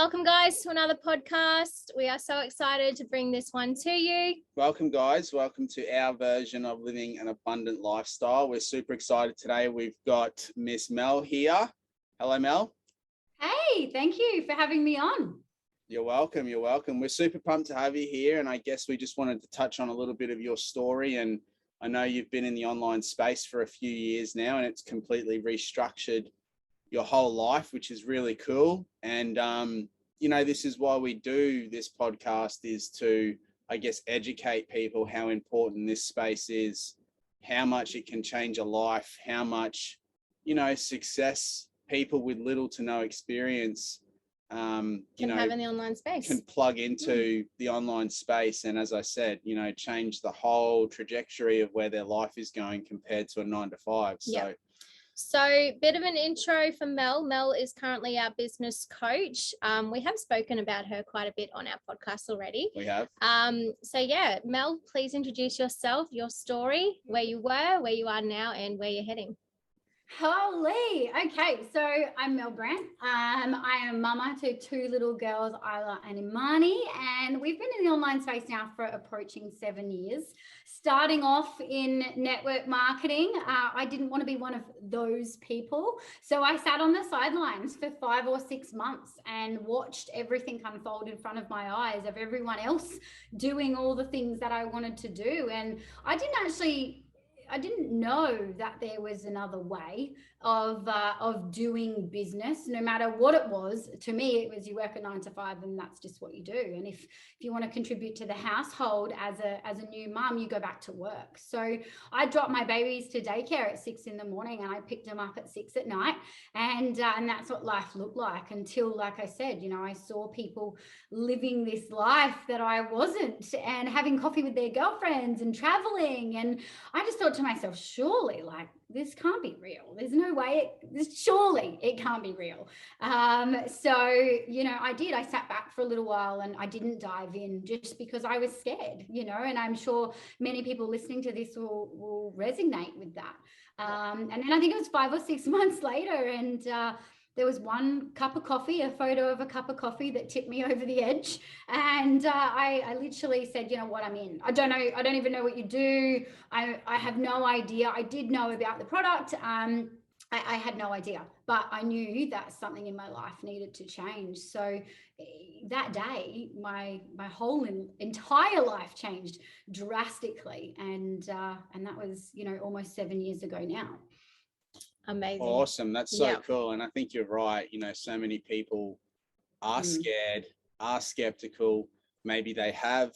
Welcome, guys, to another podcast. We are so excited to bring this one to you. Welcome, guys. Welcome to our version of living an abundant lifestyle. We're super excited today. We've got Miss Mel here. Hello, Mel. Hey, thank you for having me on. You're welcome. You're welcome. We're super pumped to have you here. And I guess we just wanted to touch on a little bit of your story. And I know you've been in the online space for a few years now, and it's completely restructured your whole life, which is really cool. And, this is why we do this podcast, is to, I guess, educate people how important this space is, how much it can change a life, how much, success people with little to no experience, can have in the online space, can plug into the online space. And as I said, change the whole trajectory of where their life is going compared to a 9 to 5. So bit of an intro for Mel. Mel is currently our business coach. We have spoken about her quite a bit on our podcast already. We have. Mel, please introduce yourself, your story, where you were, where you are now, and where you're heading. Holy. Okay, so I'm Mel Brandt. I am mama to two little girls, Isla and Imani, and we've been in the online space now for approaching 7 years. Starting off in network marketing, I didn't want to be one of those people, so I sat on the sidelines for 5 or 6 months and watched everything unfold in front of my eyes of everyone else doing all the things that I wanted to do, and I didn't know that there was another way of doing business, no matter what it was. To me, it was you work a 9 to 5 and that's just what you do. And if you want to contribute to the household as a new mum, you go back to work. So I dropped my babies to daycare at 6 a.m. and I picked them up at 6 p.m. And that's what life looked like until, like I said, I saw people living this life that I wasn't, and having coffee with their girlfriends and traveling. And I just thought to myself, surely, this can't be real. There's no way surely it can't be real. I sat back for a little while and I didn't dive in just because I was scared, and I'm sure many people listening to this will resonate with that. And then I think it was 5 or 6 months later, and there was one cup of coffee, a photo of a cup of coffee that tipped me over the edge. And I literally said, you know what, I'm in. I don't even know what you do. I have no idea. I did know about the product. I had no idea, but I knew that something in my life needed to change. So that day, my whole entire life changed drastically. And that was, almost 7 years ago now. Amazing. Awesome. That's so cool. And I think you're right. So many people are scared, are skeptical. Maybe they have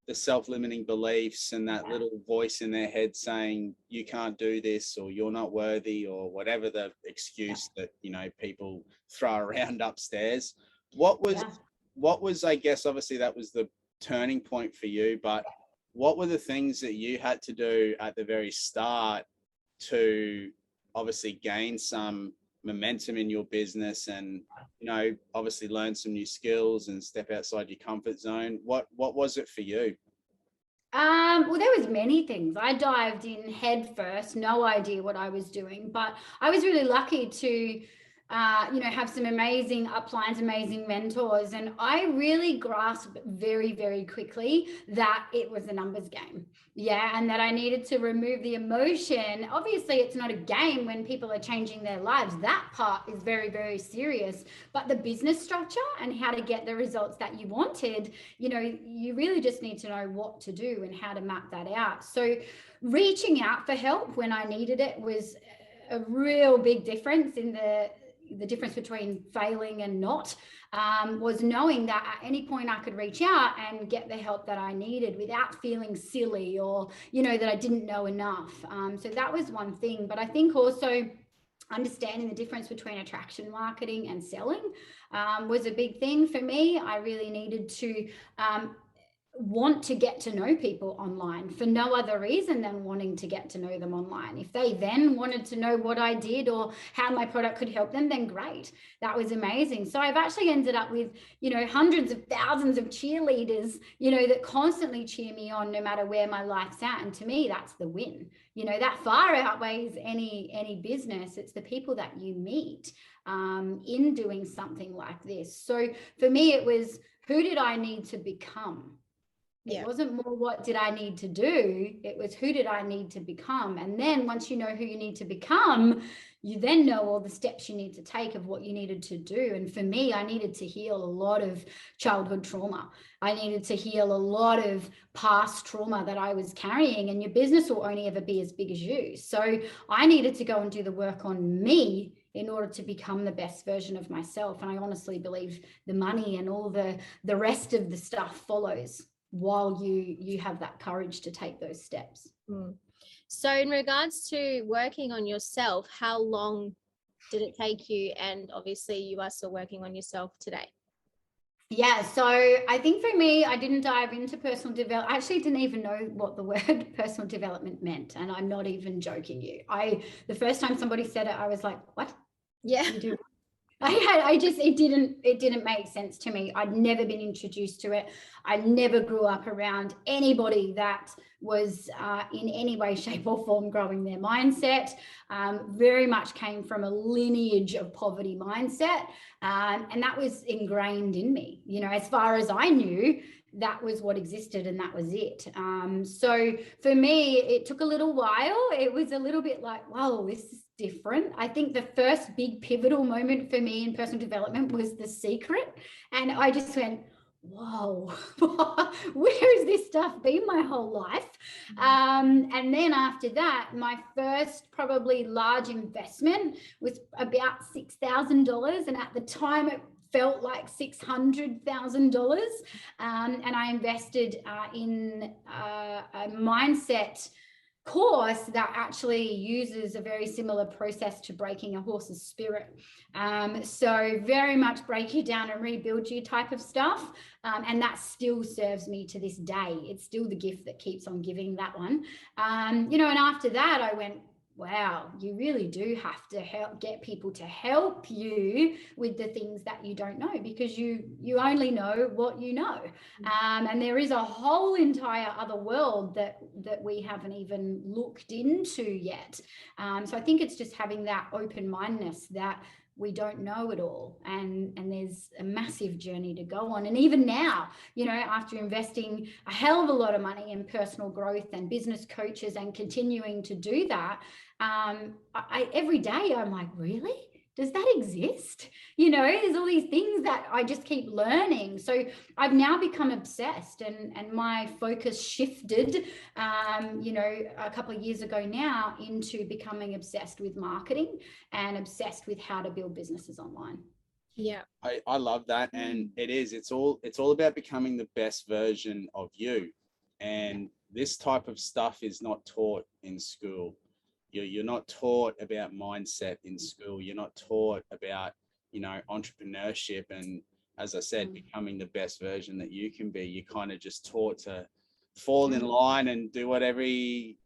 the self-limiting beliefs and that little voice in their head saying, you can't do this, or you're not worthy, or whatever the excuse that, people throw around upstairs. What was, I guess, obviously that was the turning point for you, but what were the things that you had to do at the very start to obviously gain some momentum in your business and, obviously learn some new skills and step outside your comfort zone? What was it for you? Well, there was many things. I dived in head first, no idea what I was doing, but I was really lucky to have some amazing uplines, amazing mentors. And I really grasped very, very quickly that it was a numbers game. And that I needed to remove the emotion. Obviously, it's not a game when people are changing their lives. That part is very, very serious. But the business structure and how to get the results that you wanted, you really just need to know what to do and how to map that out. So reaching out for help when I needed it was a real big difference in the difference between failing and not, was knowing that at any point I could reach out and get the help that I needed without feeling silly or, that I didn't know enough. So that was one thing. But I think also understanding the difference between attraction marketing and selling was a big thing for me. I really needed to want to get to know people online for no other reason than wanting to get to know them online. If they then wanted to know what I did or how my product could help them, then great. That was amazing. So I've actually ended up with, hundreds of thousands of cheerleaders, that constantly cheer me on no matter where my life's at. And to me, that's the win. That far outweighs any business. It's the people that you meet in doing something like this. So for me, it was, who did I need to become? It wasn't more what did I need to do, it was who did I need to become. And then once you know who you need to become, you then know all the steps you need to take of what you needed to do. And for me, I needed to heal a lot of childhood trauma. I needed to heal a lot of past trauma that I was carrying, and your business will only ever be as big as you. So I needed to go and do the work on me in order to become the best version of myself. And I honestly believe the money and all the rest of the stuff follows while you have that courage to take those steps. So in regards to working on yourself, how long did it take you? And obviously you are still working on yourself today. Yeah, so I think for me, I didn't dive into personal development. I actually didn't even know what the word personal development meant. And I'm not even joking you. The first time somebody said it, I was like, what? Yeah. You do? It didn't make sense to me. I'd never been introduced to it. I never grew up around anybody that was in any way, shape or form growing their mindset. Very much came from a lineage of poverty mindset. And that was ingrained in me. As far as I knew, that was what existed and that was it. So for me, it took a little while. It was a little bit like, whoa, this is different. I think the first big pivotal moment for me in personal development was The Secret. And I just went, whoa, where has this stuff been my whole life? And then after that, my first probably large investment was about $6,000. And at the time, it felt like $600,000. And I invested in a mindset course that actually uses a very similar process to breaking a horse's spirit. So very much break you down and rebuild you type of stuff. And that still serves me to this day. It's still the gift that keeps on giving, that one. And after that, I went, wow, you really do have to get people to help you with the things that you don't know, because you only know what you know. And there is a whole entire other world that we haven't even looked into yet. So I think it's just having that open-mindedness that we don't know it all, and there's a massive journey to go on. And even now, after investing a hell of a lot of money in personal growth and business coaches and continuing to do that, every day I'm like, really? Does that exist? There's all these things that I just keep learning. So I've now become obsessed, and my focus shifted, a couple of years ago now, into becoming obsessed with marketing and obsessed with how to build businesses online. Yeah. I love that. And it's all about becoming the best version of you. And this type of stuff is not taught in school. You're not taught about mindset in school. You're not taught about, entrepreneurship. And as I said, becoming the best version that you can be. You're kind of just taught to fall in line and do what everyone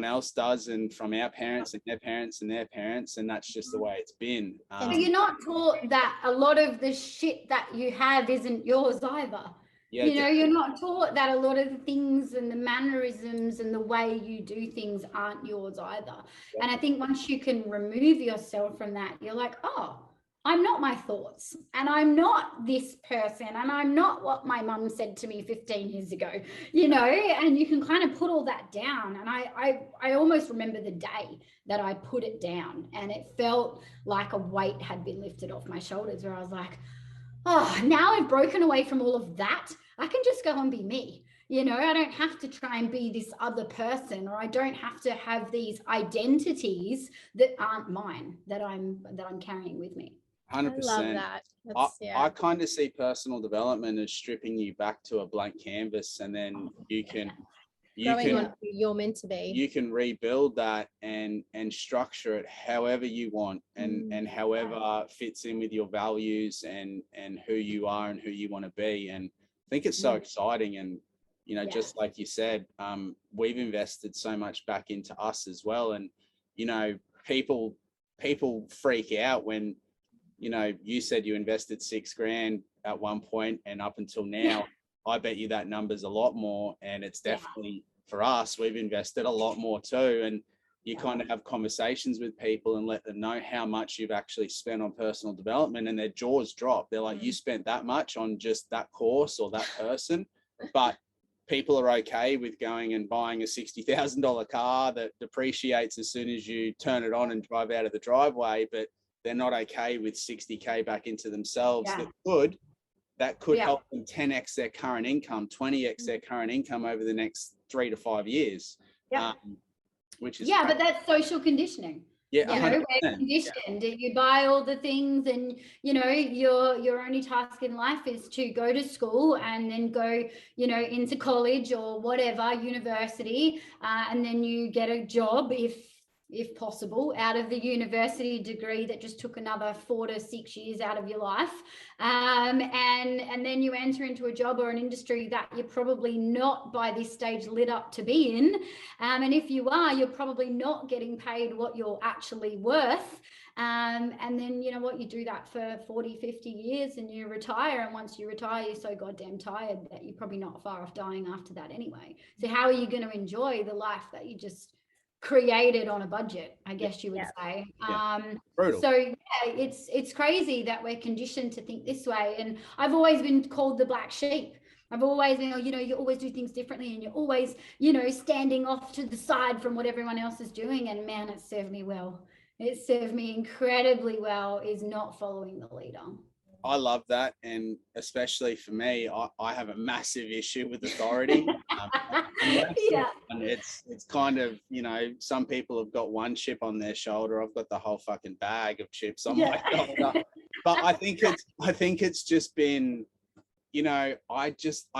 else does, and from our parents and their parents and their parents, and that's just the way it's been. So you're not taught that a lot of the shit that you have isn't yours either. Yeah, you're not taught that a lot of the things and the mannerisms and the way you do things aren't yours either. Yeah. And I think once you can remove yourself from that, you're like, oh, I'm not my thoughts, and I'm not this person, and I'm not what my mum said to me 15 years ago, and you can kind of put all that down. And I almost remember the day that I put it down, and it felt like a weight had been lifted off my shoulders, where I was like, oh, now I've broken away from all of that. I can just go and be me. I don't have to try and be this other person, or I don't have to have these identities that aren't mine, that I'm carrying with me. 100%. I love that. I kind of see personal development as stripping you back to a blank canvas, and then you're meant to be. You can rebuild that and structure it however you want, and however fits in with your values and who you are and who you want to be. And think it's so exciting. And, you know, Yeah. just like you said, we've invested so much back into us as well. And, you know, people freak out when, you know, you said you invested $6,000 at one point, and up until now, I bet you that number's a lot more. And it's definitely, for us, we've invested a lot more too. And you kind of have conversations with people and let them know how much you've actually spent on personal development, and their jaws drop. They're like, you spent that much on just that course or that person. But people are okay with going and buying a $60,000 car that depreciates as soon as you turn it on and drive out of the driveway, but they're not okay with 60K back into themselves. That could help them 10x their current income, 20x their current income over the next 3 to 5 years. Which is but that's social conditioning. Yeah, you know, we're conditioned. You buy all the things, and you know, your only task in life is to go to school and then go, you know, into college or whatever, university, and then you get a job if possible out of the university degree that just took another 4 to 6 years out of your life, and then you enter into a job or an industry that you're probably not by this stage lit up to be in, and if you are, you're probably not getting paid what you're actually worth, and then you know what, you do that for 40, 50 years and you retire, and once you retire you're so goddamn tired that you're probably not far off dying after that anyway. So how are you going to enjoy the life that you just created on a budget, I guess you would say. So it's crazy that we're conditioned to think this way, and I've always been called the black sheep. I've always been, you know, you always do things differently, and you're always, you know, standing off to the side from what everyone else is doing. And man, it served me well. It served me incredibly well, is not following the leader. I love that. And especially for me, I have a massive issue with authority. It's kind of, you know, some people have got one chip on their shoulder. I've got the whole fucking bag of chips on my shoulder. But I think it's just been, you know, I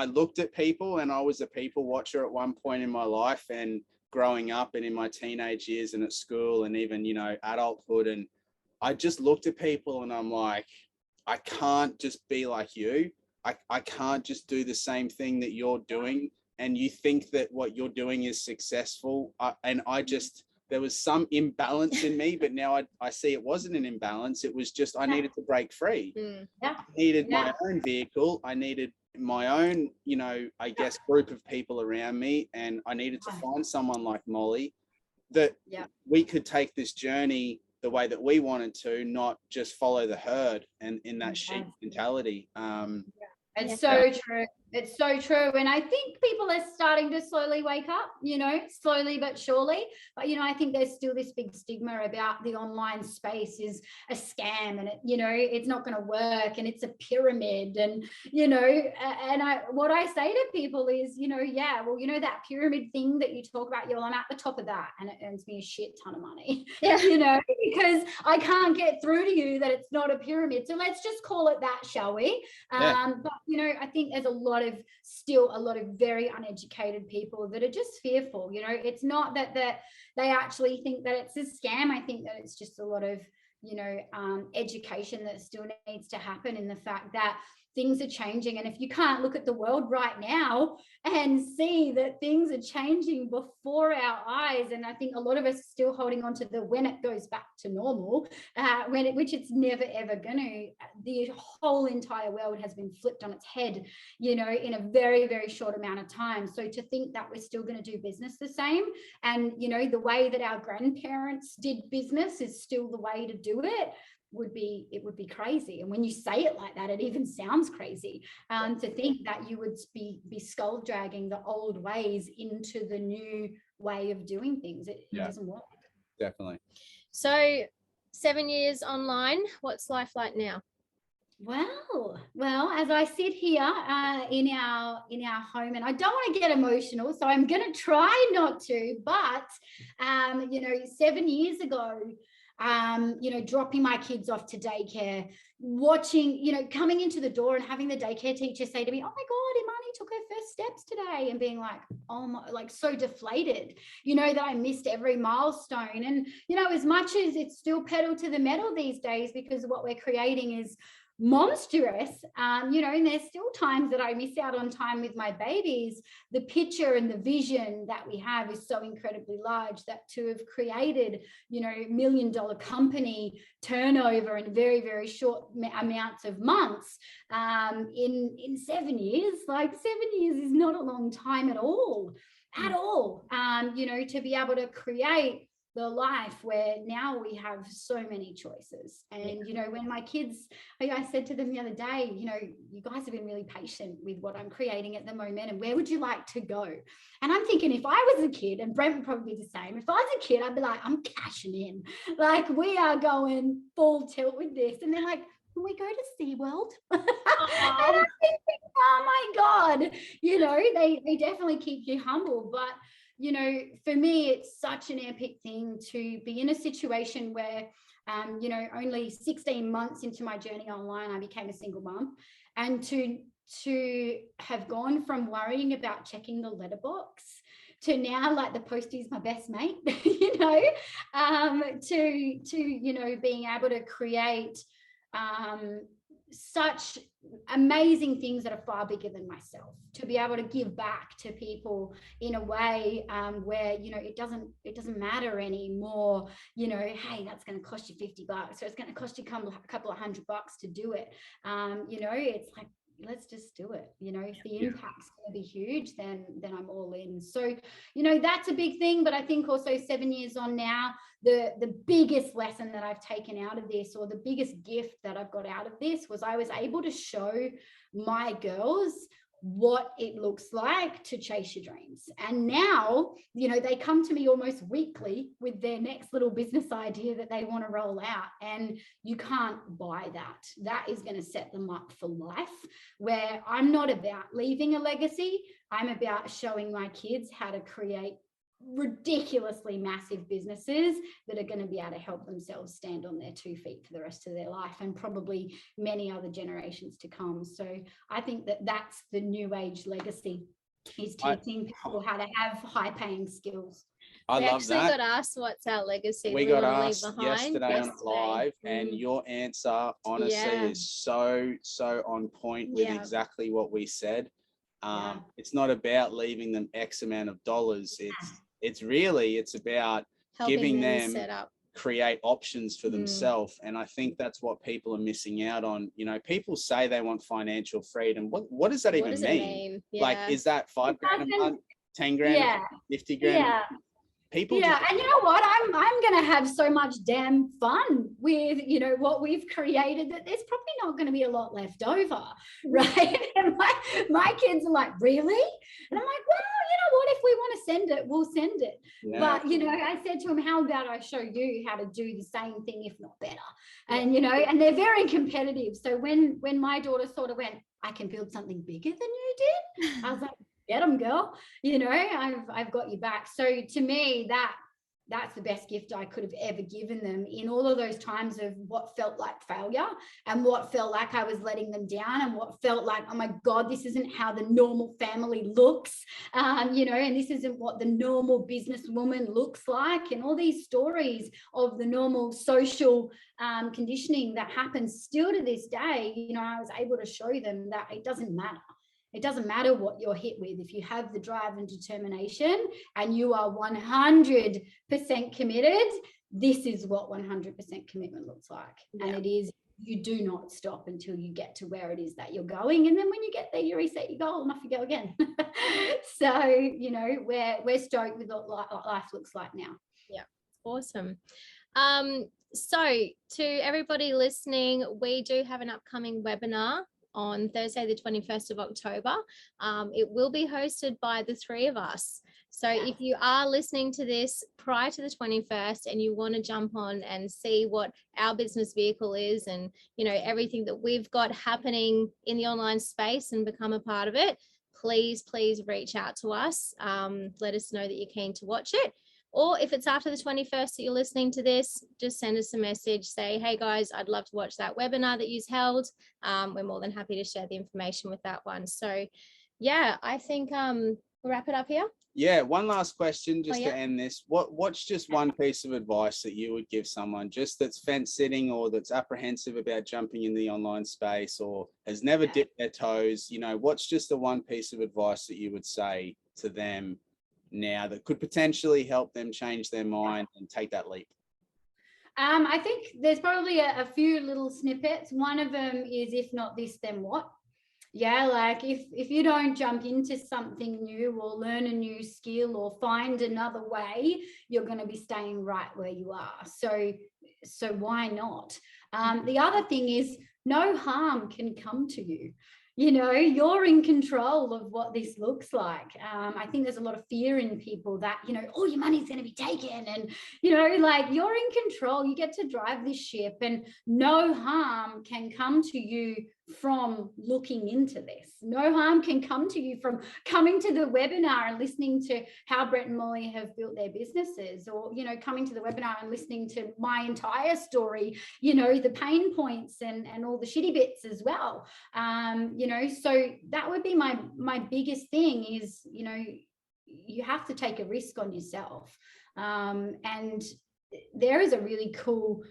looked at people, and I was a people watcher at one point in my life, and growing up and in my teenage years and at school and even, you know, adulthood. And I just looked at people and I'm like, I can't just be like you. I can't just do the same thing that you're doing. And you think that what you're doing is successful. There was some imbalance in me, but now I see it wasn't an imbalance. It was just, I needed to break free. I needed my own vehicle. I needed my own, you know, I guess, group of people around me. And I needed to find someone like Molly that we could take this journey the way that we wanted to, not just follow the herd and in that sheep mentality. It's so true. It's so true. And I think people are starting to slowly wake up, you know, slowly but surely. But, you know, I think there's still this big stigma about the online space is a scam, and, you know, it's not going to work, and it's a pyramid. And, you know, and what I say to people is, you know, well, you know, that pyramid thing that you talk about, I'm at the top of that, and it earns me a shit ton of money, you know, because I can't get through to you that it's not a pyramid. So let's just call it that, shall we? But, you know, I think there's still a lot of very uneducated people that are just fearful. You know, it's not that they actually think that it's a scam. I think that it's just a lot of, you know, education that still needs to happen in the fact that things are changing. And if you can't look at the world right now and see that things are changing before our eyes, and I think a lot of us are still holding on to the when it goes back to normal, which it's never ever going to. The whole entire world has been flipped on its head, you know, in a very, very short amount of time. So to think that we're still going to do business the same, and, you know, the way that our grandparents did business is still the way to do it, would be crazy. And when you say it like that, it even sounds crazy, to think that you would be skull dragging the old ways into the new way of doing things. It doesn't work. Definitely. So 7 years online, what's life like now? Well, as I sit here in our home, and I don't want to get emotional, so I'm going to try not to, but you know, 7 years ago, you know, dropping my kids off to daycare, watching, you know, coming into the door and having the daycare teacher say to me, "Oh my God, Imani took her first steps today," and being like, oh my, like so deflated, you know, that I missed every milestone. And, you know, as much as it's still pedal to the metal these days, because what we're creating is monstrous, you know, and there's still times that I miss out on time with my babies. The picture and the vision that we have is so incredibly large that to have created, you know, $1 million company turnover in very, very short amounts of months, in 7 years, like 7 years is not a long time at all, you know, to be able to create the life where now we have so many choices. And, you know, when my kids, I said to them the other day, you know, you guys have been really patient with what I'm creating at the moment, and where would you like to go? And I'm thinking, if I was a kid, and Brent would probably be the same, if I was a kid, I'd be like, I'm cashing in. Like, we are going full tilt with this. And they're like, can we go to SeaWorld? And I'm thinking, oh my God, you know, they definitely keep you humble. But you know, for me, it's such an epic thing to be in a situation where, you know, only 16 months into my journey online, I became a single mom, and to have gone from worrying about checking the letterbox to now, like, the postie's my best mate, you know, to you know, being able to create such amazing things that are far bigger than myself, to be able to give back to people in a way where, you know, it doesn't matter anymore, you know, hey, that's going to cost you $50, so it's going to cost you a couple of $100 to do it. You know, it's like, let's just do it. You know, if the impact's going to be huge, then I'm all in. So, you know, that's a big thing. But I think also 7 years on now, the biggest lesson that I've taken out of this, or the biggest gift that I've got out of this, was I was able to show my girls what it looks like to chase your dreams. And now, you know, they come to me almost weekly with their next little business idea that they want to roll out. And you can't buy that. That is going to set them up for life, where I'm not about leaving a legacy. I'm about showing my kids how to create ridiculously massive businesses that are going to be able to help themselves stand on their 2 feet for the rest of their life, and probably many other generations to come. So I think that that's the new age legacy, is teaching people how to have high paying skills. I love that. We got asked what's our legacy we got asked yesterday on yesterday. live, and your answer honestly is so on point with exactly what we said. It's not about leaving them X amount of dollars. It's about helping giving them set up, create options for themselves. And I think that's what people are missing out on. You know, people say they want financial freedom. What does that even mean? Like, is that $5 grand a month, 10 grand, 50 grand? People and you know what, I'm going to have so much damn fun with, you know, what we've created, that there's probably not going to be a lot left over, right? And my kids are like, really? And I'm like, well, you know what, if we want to send it, we'll send it. But you know, I said to them, how about I show you how to do the same thing, if not better? And you know, and they're very competitive. So when my daughter sort of went, I can build something bigger than you did, I was like, get them, girl. You know, I've got you back. So to me, that's the best gift I could have ever given them, in all of those times of what felt like failure, and what felt like I was letting them down, and what felt like, oh my God, this isn't how the normal family looks, you know, and this isn't what the normal businesswoman looks like, and all these stories of the normal social conditioning that happens still to this day. You know, I was able to show them that it doesn't matter. It doesn't matter what you're hit with. If you have the drive and determination, and you are 100% committed, this is what 100% commitment looks like. And it is, you do not stop until you get to where it is that you're going. And then when you get there, you reset your goal and off you go again. So, you know, we're stoked with what life looks like now. Yeah, awesome. So to everybody listening, we do have an upcoming webinar on Thursday, the 21st of October. It will be hosted by the 3 of us. So if you are listening to this prior to the 21st and you want to jump on and see what our business vehicle is, and, you know, everything that we've got happening in the online space, and become a part of it, please reach out to us. Let us know that you're keen to watch it. Or if it's after the 21st that you're listening to this, just send us a message, say, hey guys, I'd love to watch that webinar that you've held. We're more than happy to share the information with that one. So yeah, I think We'll wrap it up here. Yeah, one last question just yeah. to end this. What's just one piece of advice that you would give someone just that's fence sitting or that's apprehensive about jumping in the online space or has never dipped their toes? You know, what's just the one piece of advice that you would say to them now that could potentially help them change their mind and take that leap? I think there's probably a few little snippets. One of them is, if not this, then what? Yeah, like if you don't jump into something new or learn a new skill or find another way, you're going to be staying right where you are. So why not? The other thing is, no harm can come to you. You know, you're in control of what this looks like. I think there's a lot of fear in people that, you know, all your money's going to be taken and, you know, like you're in control. You get to drive this ship and no harm can come to you from looking into this. No harm can come to you from coming to the webinar and listening to how Brent and Molly have built their businesses, or, you know, coming to the webinar and listening to my entire story, you know, the pain points and all the shitty bits as well. You know, so that would be my biggest thing is, you know, you have to take a risk on yourself. And there is a really cool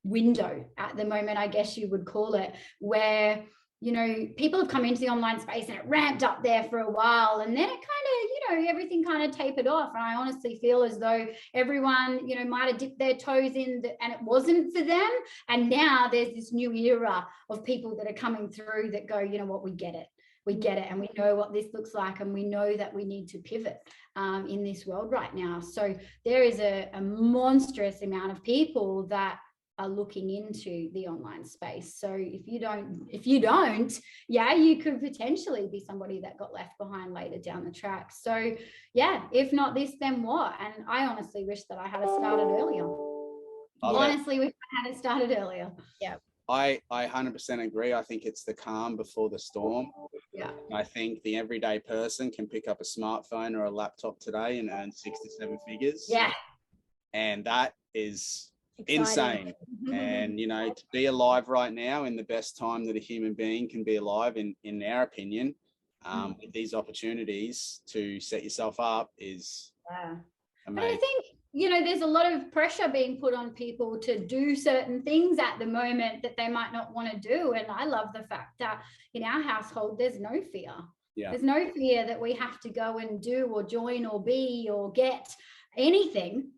window at the moment, I guess you would call it, where, you know, people have come into the online space and it ramped up there for a while, and then it kind of, you know, everything kind of tapered off. And I honestly feel as though everyone, you know, might have dipped their toes in and it wasn't for them. And now there's this new era of people that are coming through that go, you know what, we get it. We get it, and we know what this looks like, and we know that we need to pivot in this world right now. So there is a monstrous amount of people that are looking into the online space. So if you don't, yeah, you could potentially be somebody that got left behind later down the track. So yeah, if not this, then what? And I honestly wish that I had started earlier. Honestly, wish I had started earlier. Yeah. I 100% agree. I think it's the calm before the storm. Yeah. I think the everyday person can pick up a smartphone or a laptop today and earn 6 to 7 figures. Yeah. And that is Exciting. insane. And, you know, to be alive right now in the best time that a human being can be alive, in our opinion, with these opportunities to set yourself up is amazing. But I think, you know, there's a lot of pressure being put on people to do certain things at the moment that they might not want to do. And I love the fact that in our household, there's no fear. Yeah. There's no fear that we have to go and do or join or be or get anything,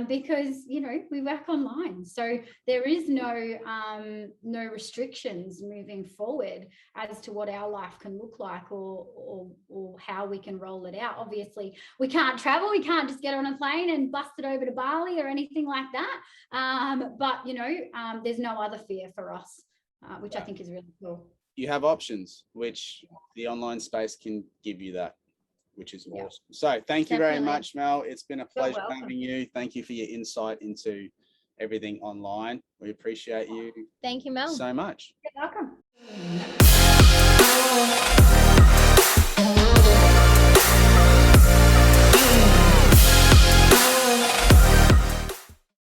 because, you know, we work online. So there is no restrictions moving forward as to what our life can look like or how we can roll it out. Obviously, we can't travel. We can't just get on a plane and bust it over to Bali or anything like that. But, you know, there's no other fear for us, which I think is really cool. You have options, which the online space can give you that, which is awesome. So thank you very much, Mel. It's been a pleasure having you. Thank you for your insight into everything online. We appreciate you. Thank you, Mel. So much. You're welcome.